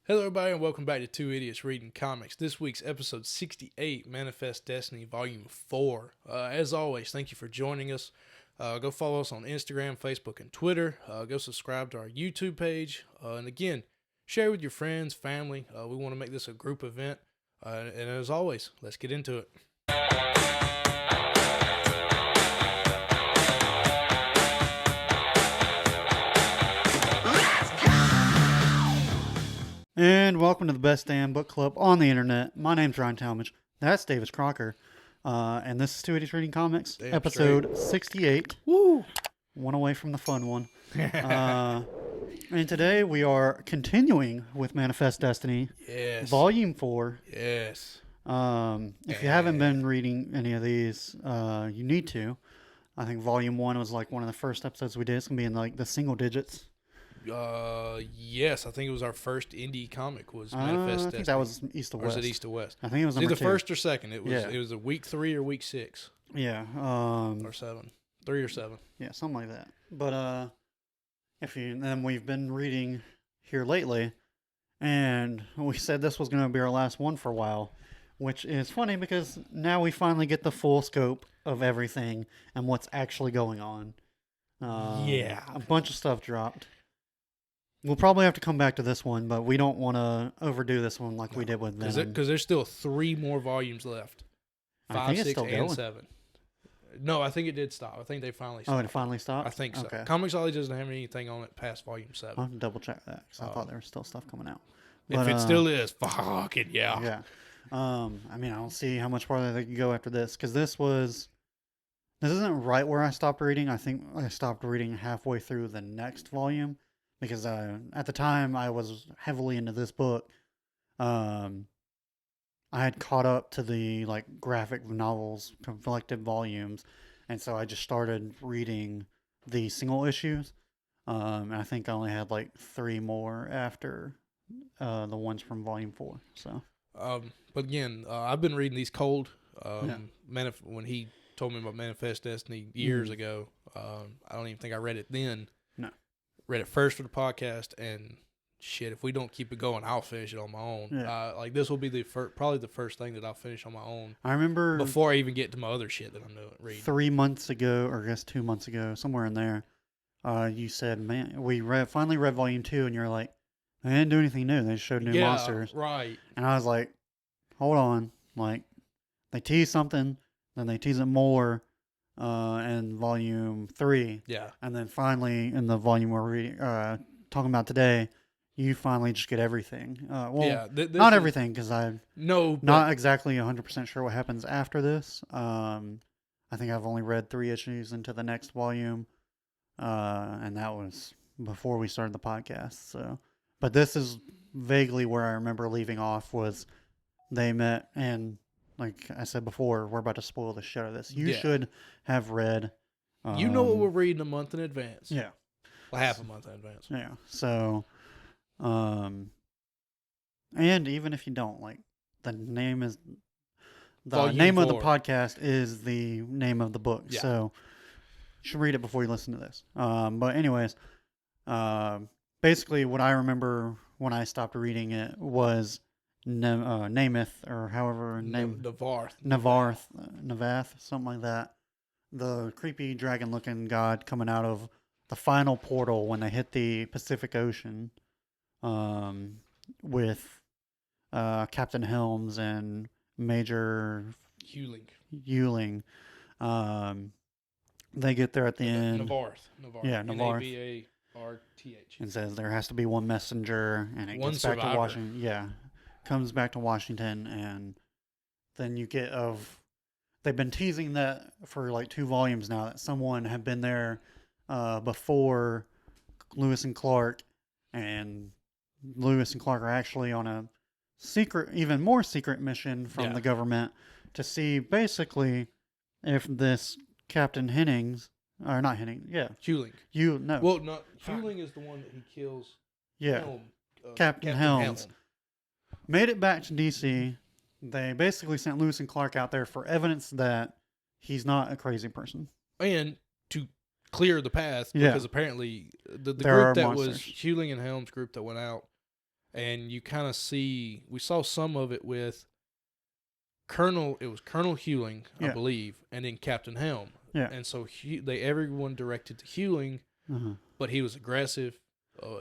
Hello, everybody, and welcome back to Two Idiots Reading Comics. This week's episode 68, Manifest Destiny, Volume 4. As always, thank you for joining us. Go follow us on Instagram, Facebook, and Twitter. Go subscribe to our YouTube page. And again, share with your friends, family. We want to make this a group event. And as always, let's get into it. And welcome to the best damn book club on the internet. My name's Ryan Talmadge. That's Davis Crocker. And this is Two Idiots Reading Comics, Damn episode 68. Woo! One away from the fun one. And today we are continuing with Manifest Destiny, Yes. Volume 4. Yes. If you haven't been reading any of these, you need to. I think Volume 1 was like one of the first episodes we did. It's going to be in like the single digits. Yes, I think it was our first indie comic was I Manifest think Destiny. that was East to Or West. was it East to West? I think it was Either number 2. first or second. It was Yeah. It was a week 3 or week 6 Yeah. or 7. 3 or 7. Yeah, something like that. But then we've been reading here lately, and we said this was going to be our last one for a while, which is funny because now we finally get the full scope of everything and what's actually going on. Yeah. A bunch of stuff dropped. We'll probably have to come back to this one, but we don't want to overdo this one like we did with Venom. Because there's still 3 more volumes left. I 5, think it's 6, still and going. 7. No, I think it did stop. I think they finally Oh, stopped. it finally stopped? I think so. Okay. Comixology doesn't have anything on it past volume 7. I'll have to double check that because I thought there was still stuff coming out. If But, it still is, fuck it, yeah. Yeah. I mean, I don't see how much farther they can go after this because this isn't right where I stopped reading. I think I stopped reading halfway through the next volume because at the time I was heavily into this book. I had caught up to the like graphic novels collected volumes, and so I just started reading the single issues. And I think I only had like 3 more after the ones from volume 4. So. But again, I've been reading these cold. Yeah. When he told me about Manifest Destiny years ago, I don't even think I read it then. No. Read it first for the podcast, and shit, if we don't keep it going, I'll finish it on my own. Yeah. Like this will be probably the first thing that I'll finish on my own I remember before I even get to my other shit that I'm reading. 3 months ago, or I guess 2 months ago, somewhere in there, you said, "Man, we finally read volume 2," and you're like, "They didn't do anything new. They just showed new monsters." Right. And I was like, "Hold on, like they tease something, then they tease it more, in volume 3, Yeah. and then finally in the volume we're reading, talking about today, you finally just get everything. Yeah. Not everything because I'm No. not exactly 100% sure what happens after this. I think I've only read 3 issues into the next volume, and that was before we started the podcast. So, but this is vaguely where I remember leaving off was they met, and like I said before, we're about to spoil the shit out of this. You Yeah. should have read. You know what we're reading a month in advance. Yeah. Well, half a month in advance. Yeah. So, and even if you don't, like, the name is the Volume name of the 4. podcast is the name of the book. Yeah. So you should read it before you listen to this. But anyways, basically what I remember when I stopped reading it was Namath, or however Navarth. Navath, something like that. The creepy dragon-looking god coming out of the final portal when they hit the Pacific Ocean, with Captain Helms and Major Hewling. They get there at the end. Navarth. Yeah, Navarth. Navarth. And says there has to be one messenger, and it One gets back survivor. to Washington. Yeah, comes back to Washington, and then you get they've been teasing that for like 2 volumes now, that someone had been there before Lewis and Clark, and Lewis and Clark are actually on a secret, even more secret mission from the government to see basically if this Captain Hennings, or not Hennings, Hewling. no, Well, not Hewling is the one that he kills. yeah, Helm, Captain Helms. Made it back to DC. They basically sent Lewis and Clark out there for evidence that he's not a crazy person. And to clear the path, Yeah. because apparently the There are group that was monsters. Hewling and Helms group that went out and you kind of see, we saw some of it with Colonel Hewling, I Yeah. believe, and then Captain Helm. Yeah. And so everyone directed to Hewling, Uh-huh. but he was aggressive.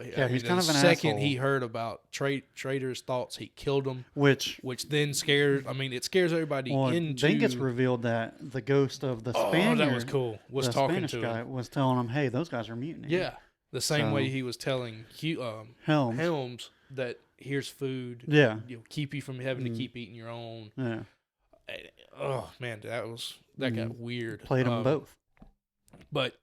Yeah, he's kind of the an second asshole. he heard about Trader's thoughts, he killed him, Which then scared. I mean, it scares everybody into. then gets revealed that the ghost of the Oh, Spaniard, that was cool. Was the talking Spanish to guy, him. was telling him, "Hey, those guys are mutiny." Yeah, the same So- way he was telling Helms. Helms that here's food. Yeah. Keep you from having to Mhm. keep eating your own. Yeah. Oh man, that got weird. Played them both. But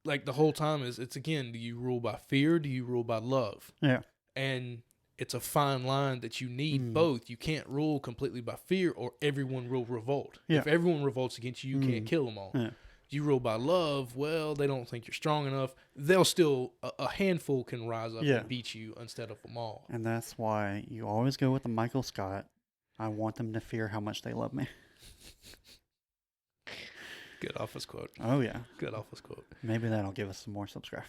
like the whole time it's again, do you rule by fear? Do you rule by love? Yeah. And it's a fine line that you need Mm. both. You can't rule completely by fear, or everyone will revolt. Yeah. If everyone revolts against you, you can't kill them all. Yeah. You rule by love, well, they don't think you're strong enough. They'll still, a handful can rise up Yeah. and beat you instead of them all. And that's why you always go with the Michael Scott. I want them to fear how much they love me. Good office quote. Oh yeah. Good office quote. Maybe that'll give us some more subscribers.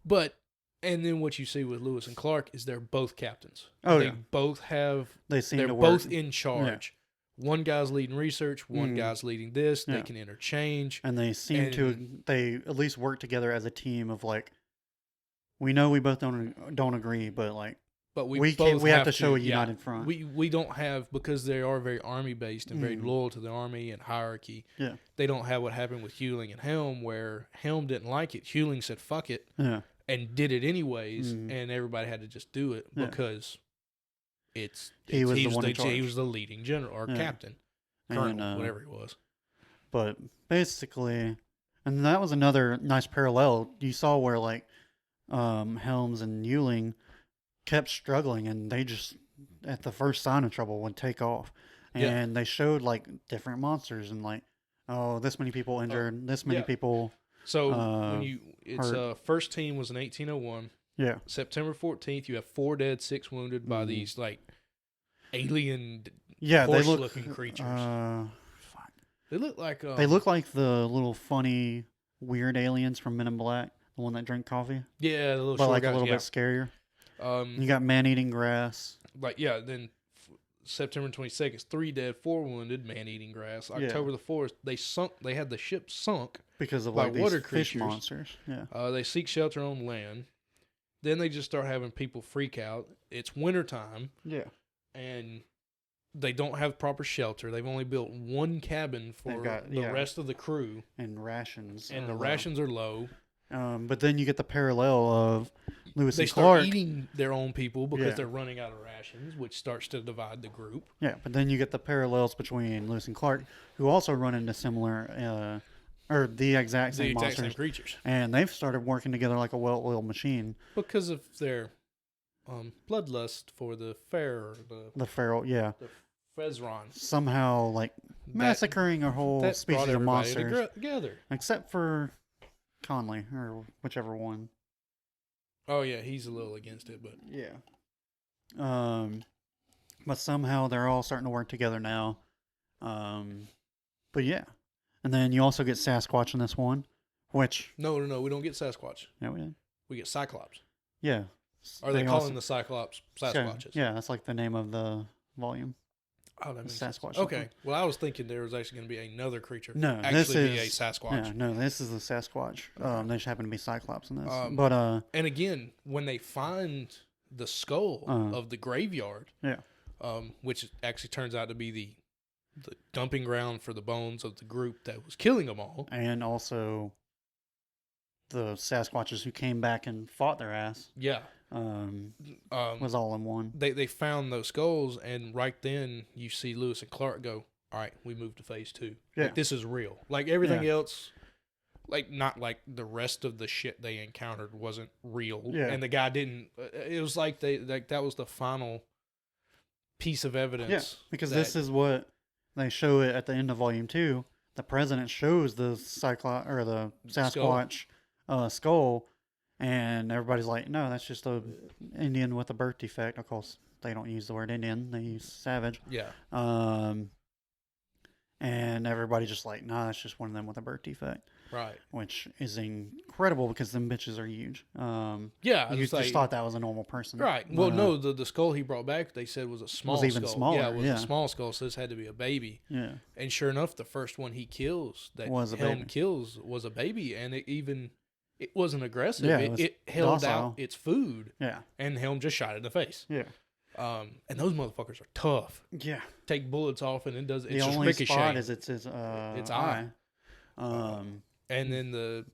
But, and then what you see with Lewis and Clark is they're both captains. Oh, they yeah. both have, They seem they're to both work. in charge. One guy's leading research, one Mm. guy's leading this. They Yeah. can interchange. And they seem they at least work together as a team of like, we know we both don't agree, but like But we we have to show a yeah, united front. We don't have, because they are very army based and very Mm. loyal to the army and hierarchy. Yeah. They don't have what happened with Hewling and Helm, where Helm didn't like it. Hewling said "fuck it" Yeah. and did it anyways, Mm. and everybody had to just do it Yeah. because He was the one in he charge. was the leading general or Yeah. captain, And, colonel, whatever he was. But basically, and that was another nice parallel you saw where like Helms and Ewing kept struggling, and they just at the first sign of trouble would take off, and Yeah. they showed like different monsters and like, oh, this many people injured, this many yeah. people. So hurt. first team was in 1801. Yeah. September 14th, you have 4 dead, 6 wounded by Mhm. these like alien. Yeah, they look horse-looking creatures. fuck. They look like They look like the little funny weird aliens from Men in Black, the one that drink coffee, yeah, the little but short like guys, a little yeah. bit scarier. Um, You got man eating grass. like yeah, then September 22nd, 3 dead, 4 wounded, man eating grass. Yeah. October the 4th, they had the ship sunk. Because of by like these water fish creatures. monsters. Yeah. They seek shelter on land. Then they just start having people freak out. It's wintertime, Yeah. and they don't have proper shelter. They've only built one cabin for They've got- the yeah. rest of the crew, And rations. and are the low. rations are low. But then you get the parallel of Lewis They and start Clark. eating their own people because Yeah. they're running out of rations, which starts to divide the group. Yeah, but then you get the parallels between Lewis and Clark, who also run into similar, or the exact The same exact monsters. same creatures. And they've started working together like a well-oiled machine. Because of their bloodlust for the fair, The feral, yeah. the Fezron. Somehow, like, massacring a whole That species brought of everybody monsters. together. Except for Conley, or whichever one. Oh yeah, he's a little against it, but Yeah. But somehow they're all starting to work together now. But yeah. And then you also get Sasquatch in this one, which, no, we don't get Sasquatch. yeah, we did. We get Cyclops. Yeah. Are they also- calling the Cyclops Sasquatches? Yeah, that's like the name of the volume. Oh, that makes sense. Sasquatch. Okay. Well, I was thinking there was actually going to be another creature. No, actually this be a is Sasquatch. Yeah, no, this is the Sasquatch. They just happen to be Cyclops in this. And again, when they find the skull Uh-huh. of the graveyard, Yeah. which actually turns out to be the dumping ground for the bones of the group that was killing them all. And also the Sasquatches who came back and fought their ass Yeah. was all in one. They found those skulls, and right then you see Lewis and Clark go, all right, we moved to phase 2. Yeah. Like, this is real. Like, everything Yeah. else, like, not like the rest of the shit they encountered wasn't real. Yeah. And the guy didn't, it was like that was the final piece of evidence. Yeah, because this is what they show it at the end of Volume 2. The president shows the or the Sasquatch skull, and everybody's like, no, that's just a Indian with a birth defect. Of course, they don't use the word Indian; they use savage. Yeah. And everybody's just like, nah, that's just one of them with a birth defect. Right. which is incredible because them bitches are huge. Yeah. You It's just like, thought that was a normal person. right. But, Well, no, the skull he brought back, they said was a small even skull. smaller, Yeah, it was yeah. a small skull, so this had to be a baby. Yeah. And sure enough, the first one he kills, that Was a Helm baby. kills, was a baby, and it wasn't aggressive. Yeah, it, it was it held docile. out its food, Yeah. and Helm just shot it in the face. Yeah. And those motherfuckers are tough. Yeah. Take bullets off, and it's The just only ricocheting. spot is its eye. eye. And then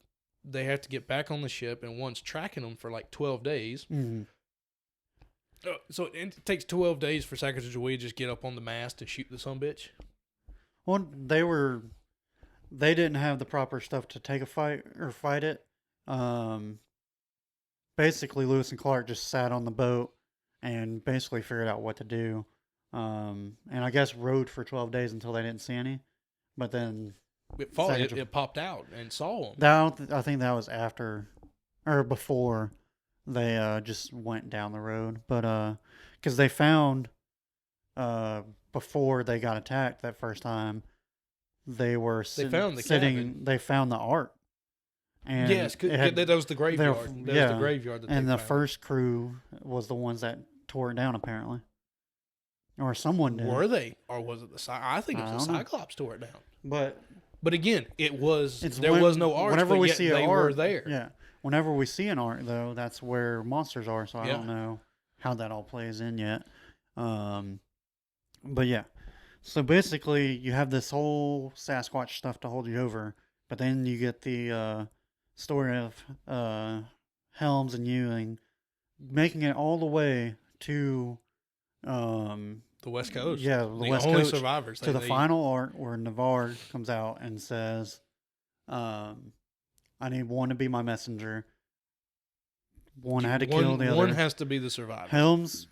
they have to get back on the ship, and one's tracking them for like 12 days. Mhm. So it takes 12 days for Sacagawea to just get up on the mast and shoot the sumbitch. Well, they didn't have the proper stuff to take a fight or fight it. Basically, Lewis and Clark just sat on the boat and basically figured out what to do. And I guess rode for 12 days until they didn't see any. But then It popped out and saw them. I think that was after or before they just went down the road. But because they found before they got attacked that first time, they were found the sitting. cabin. They found the ark. And Yes, that was the graveyard. That was the graveyard that and they the found. first crew was the ones that tore it down, apparently, or someone did. Were they, or was it the? I think it I was the don't know. Cyclops tore it down. But again, it was it's there was no ark. Whenever but we yet see they an were ark, there. yeah. Whenever we see an ark, though, that's where monsters are. So I Yeah. don't know how that all plays in yet. But yeah. So basically, you have this whole Sasquatch stuff to hold you over, but then you get the story of Helms and Ewing making it all the way to The West Coast. yeah, the West only Coast survivors to the final arc where Navarre comes out and says, "I need one to be my messenger. One had to kill the other. One has to be the survivor. Helms,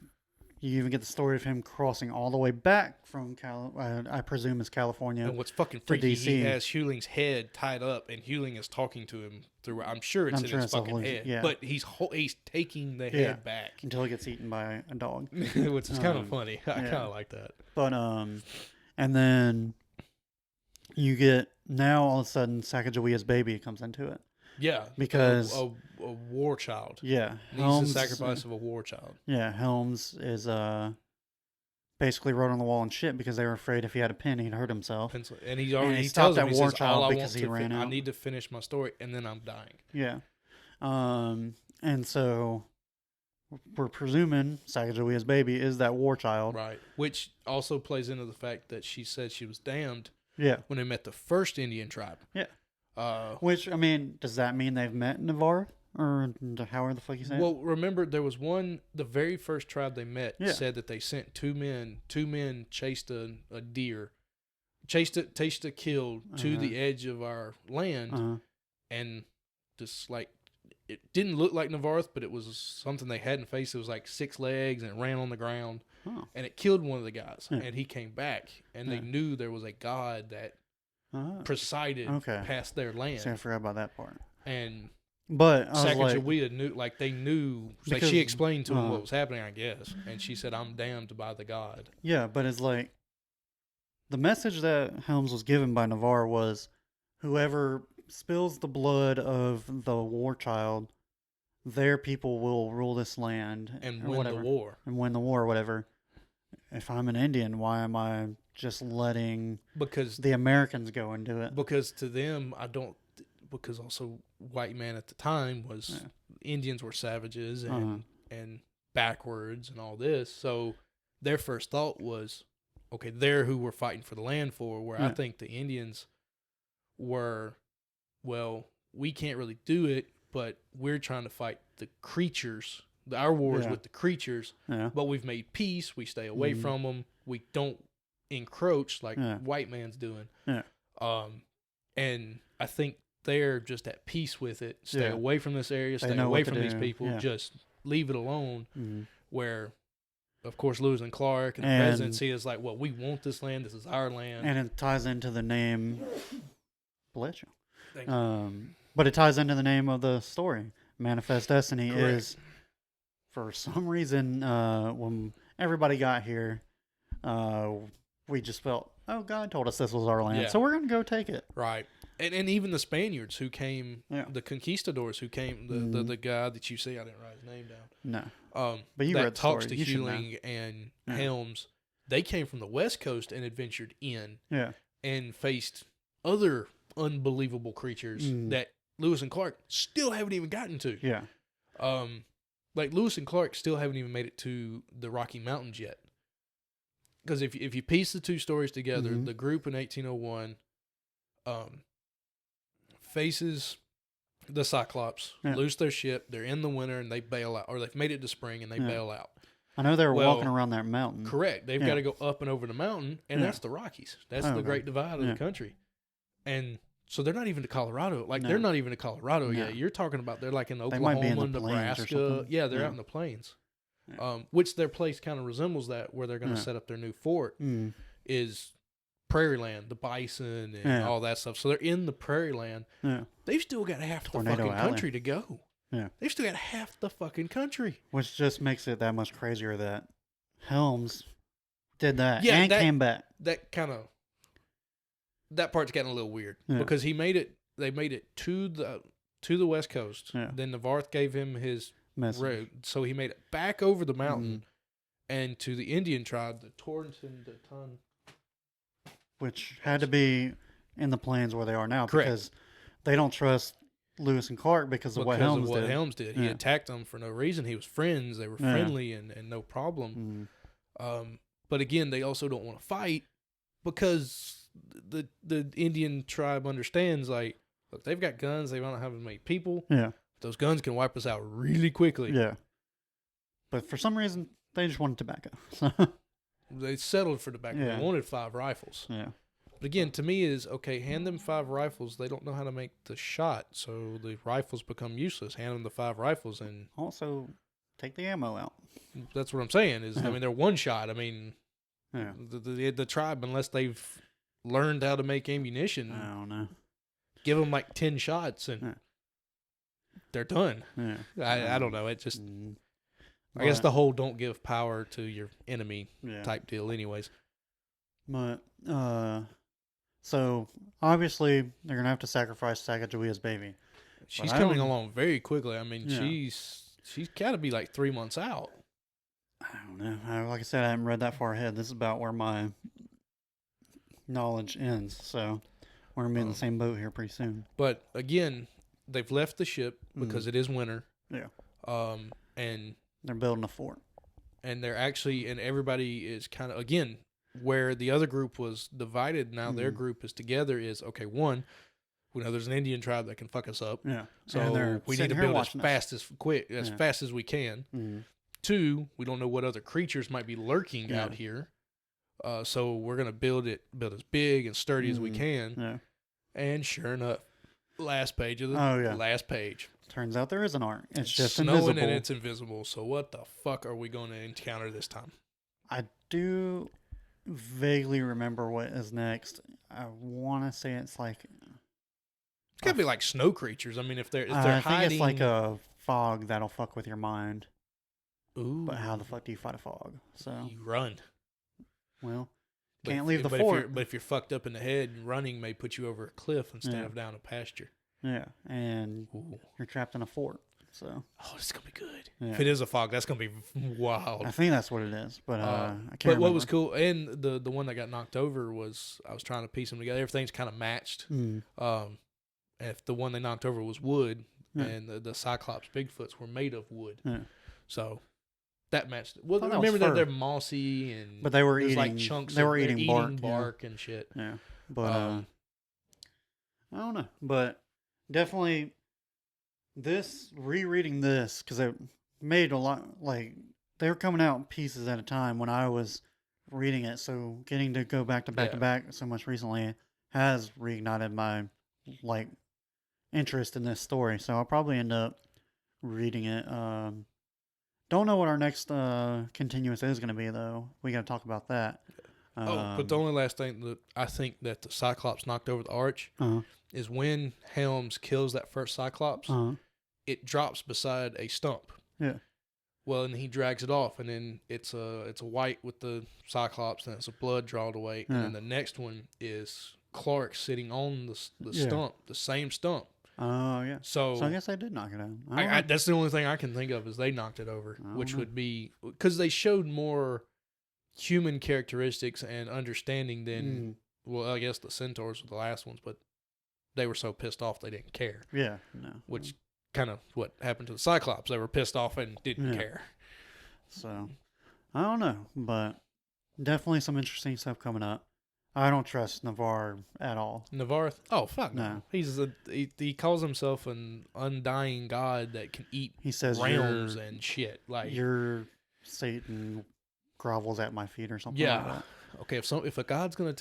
you even get the story of him crossing all the way back from I presume is California. And what's fucking to freaky, DC. he has Hewling's head tied up, and Hewling is talking to him through. I'm sure it's I'm in sure his it's a fucking hallucin- head, yeah. but he's taking the Yeah. head back, Until he gets eaten by a dog. which is kind of funny. I yeah. kind of like that. But and then you get now all of a sudden Sacagawea's baby comes into it. Yeah, Because a war child. Yeah, Needs the sacrifice of a war child. Yeah, Helms is basically wrote on the wall and shit because they were afraid if he had a pen he'd hurt himself. And he already he he stopped tells him, that he war says, child all I because want he to ran I out. need to finish my story, and then I'm dying. Yeah. And so we're presuming Sacagawea's baby is that war child. Right. Which also plays into the fact that she said she was damned Yeah. when they met the first Indian tribe. Yeah. Uh, Which, I mean, does that mean they've met Navarre? Or however the fuck you say it? well, remember there was the very first tribe they met Yeah. said that they sent two men chased a deer, chased a kill to the edge of our land, and just like, it didn't look like Navarre, but it was something they hadn't faced. It was like 6 legs and it ran on the ground, Oh. and it killed one of the guys, Yeah. and he came back, and Yeah. they knew there was a god that Oh. presided Okay. past their land, See, I forgot about that part. and But I was like, Sacagawea knew, like they knew, like Because, she explained to him uh, what was happening, I guess, and she said, "I'm damned by the god." yeah, but it's like the message that Helms was given by Navarre was whoever spills the blood of the war child, their people will rule this land And or win whatever, the war. and win the war or whatever. If I'm an Indian, why am I just letting Because the Americans go and do it? to them, I don't, because also white man at the time was, Yeah. Indians were savages and Uh-huh. and backwards and all this, so their first thought was, okay, they're who we're fighting for the land for, where I Yeah. think the Indians were, well, we can't really do it, but we're trying to fight the creatures. Our war is Yeah. with the creatures, Yeah. but we've made peace. We stay away Mhm. from them. We don't encroach like Yeah. white man's doing. Yeah. And I think they're just at peace with it. Stay Yeah. away from this area. They Stay know away what to from these do. people. Yeah. Just leave it alone. Mhm. Where, of course, Lewis and Clark and the And- presidency is like, well, we want this land. This is our land. And it ties into the name. Bless you. Thank you. But it ties into the name of the story. Manifest Destiny Correct. is, for some reason, when everybody got here, we just felt, oh, God told us this was our land, Yeah. so we're going to go take it. Right. and even the Spaniards who came, Yeah. the conquistadors who came, the guy that you see, I didn't write his name down. No. But you that read the talks story. to You should know. Hewling and Yeah. Helms. They came from the West Coast and adventured in Yeah. and faced other unbelievable creatures that Lewis and Clark still haven't even gotten to. Yeah. Like Lewis and Clark still haven't even made it to the Rocky Mountains yet. Because if you piece the two stories together, the group in 1801 faces the Cyclops, lose their ship, they're in the winter, and they bail out. Or they've made it to spring, and they bail out. I know they were walking around that mountain. Correct. They've got to go up and over the mountain, and that's the Rockies. That's the Great Divide of the country. And so they're not even to Colorado. Like, they're not even to Colorado yet. You're talking about they're like in Oklahoma, might be in the Nebraska. Yeah, they're out in the plains. Which their place kind of resembles that, where they're going to set up their new fort, is prairie land, the bison and all that stuff. So they're in the prairie land. Yeah. They've still got half Tornado the fucking Alley. country to go. Yeah. They've still got half the fucking country. Which just makes it that much crazier that Helms did that Yeah, and came back. That part's gotten a little weird because they made it to the West Coast. Yeah. Then Navarth gave him his Message. road, so he made it back over the mountain and to the Indian tribe, the Torrington Ton. Which had to be in the plains where they are now. Correct. Because they don't trust Lewis and Clark because of what Helms did. He attacked them for no reason. He was friends. They were friendly and no problem. But again, they also don't want to fight because the Indian tribe understands, like, look, they've got guns. They don't have as many people. Yeah. Those guns can wipe us out really quickly. Yeah. But for some reason, they just wanted tobacco. So they settled for tobacco. Yeah. They wanted 5 rifles. yeah. But again, to me is, okay, hand them 5 rifles. They don't know how to make the shot, so the rifles become useless. Hand them the 5 rifles, and Also, take the ammo out. that's what I'm saying is, I mean, they're one shot. I mean, Yeah. the tribe, unless they've learned how to make ammunition, I don't know. give them like 10 shots, and they're done. Yeah. I don't know. It just, Mm. I guess But- the whole don't give power to your enemy yeah. type deal anyways. But so obviously they're gonna have to sacrifice Sacagawea's baby. She's I coming don't- along very quickly. I mean, Yeah. she's got to be like 3 months out. I don't know. Like I said, I haven't read that far ahead. This is about where my knowledge ends. So we're gonna be in the same boat here pretty soon. But again, they've left the ship because it is winter. Yeah. And They're building a fort. they're actually, and everybody is kind of, again, where the other group was divided, now their group is together, is, okay, one, we know there's an Indian tribe that can fuck us up. Yeah. So we need to build as fast as we can. Mm-hmm. 2, we don't know what other creatures might be lurking out here. So we're going to build as big and sturdy as we can. Yeah. And sure enough, last page of the last page. Turns out there is an arc. It's just snowing invisible. and it's invisible. So what the fuck are we going to encounter this time? I do vaguely remember what is next. I want to say it's like It's gotta be like snow creatures. I mean, if they're I hiding, think it's like a fog that'll fuck with your mind. ooh, But how the fuck do you fight a fog? So you run. well, But can't if- leave the but fort. But if you're fucked up in the head, running may put you over a cliff instead of down a pasture. Yeah, and Ooh. you're trapped in a fort. So Oh, this is gonna be good. Yeah. If it is a fog, that's gonna be wild. I think that's what it is. But I can't But remember. what was cool, and the one that got knocked over was, I was trying to piece them together. Everything's kind of matched. Mm. If the one they knocked over was wood, Yeah. and the Cyclops Bigfoots were made of wood, Yeah. so that matched. Well, thought that was remember that fur. they're mossy and But they were there's eating. like chunks. They were they're eating bark. and shit. Yeah. But Um, I don't know. But definitely, rereading this because it made a lot. Like they were coming out pieces at a time when I was reading it. So getting to go back to back to back so much recently has reignited my like interest in this story. So I'll probably end up reading it. Don't know what our next continuous is going to be though. We got to talk about that. but the only last thing that I think that the Cyclops knocked over the arch is when Helms kills that first Cyclops, it drops beside a stump. Yeah. Well, and he drags it off, and then it's a white with the Cyclops, and it's a blood drawed away, and then the next one is Clark sitting on the Yeah. stump, the same stump. Oh, yeah. So, So I guess I did knock it out. that's the only thing I can think of is they knocked it over, I don't which know. would be because they showed more human characteristics and understanding than, well, I guess the Centaurs were the last ones, but they were so pissed off they didn't care, Yeah, no. which kind of what happened to the Cyclops. They were pissed off and didn't Yeah. care. So, I don't know, but definitely some interesting stuff coming up. I don't trust Navarre at all. Navarre? Oh, fuck no. No. He calls himself an undying god that can eat He says realms and shit. Like, your Satan grovels at my feet or something yeah. like that. Okay,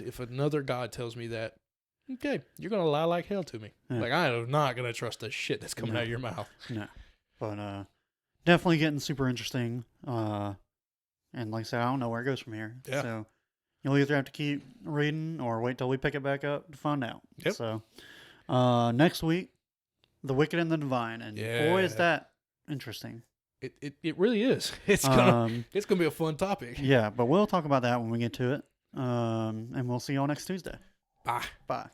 if another god tells me that, okay, you're gonna lie like hell to me. Yeah. Like, I am not gonna trust the shit that's coming No. out of your mouth. No. But definitely getting super interesting. And like I said, I don't know where it goes from here. Yeah. So you'll either have to keep reading or wait till we pick it back up to find out. Yep. So next week, The Wicked and the Divine. And boy, is Yeah. that interesting. It really is. It's gonna be a fun topic. Yeah, but we'll talk about that when we get to it. And we'll see you all next Tuesday. Bye. Bye.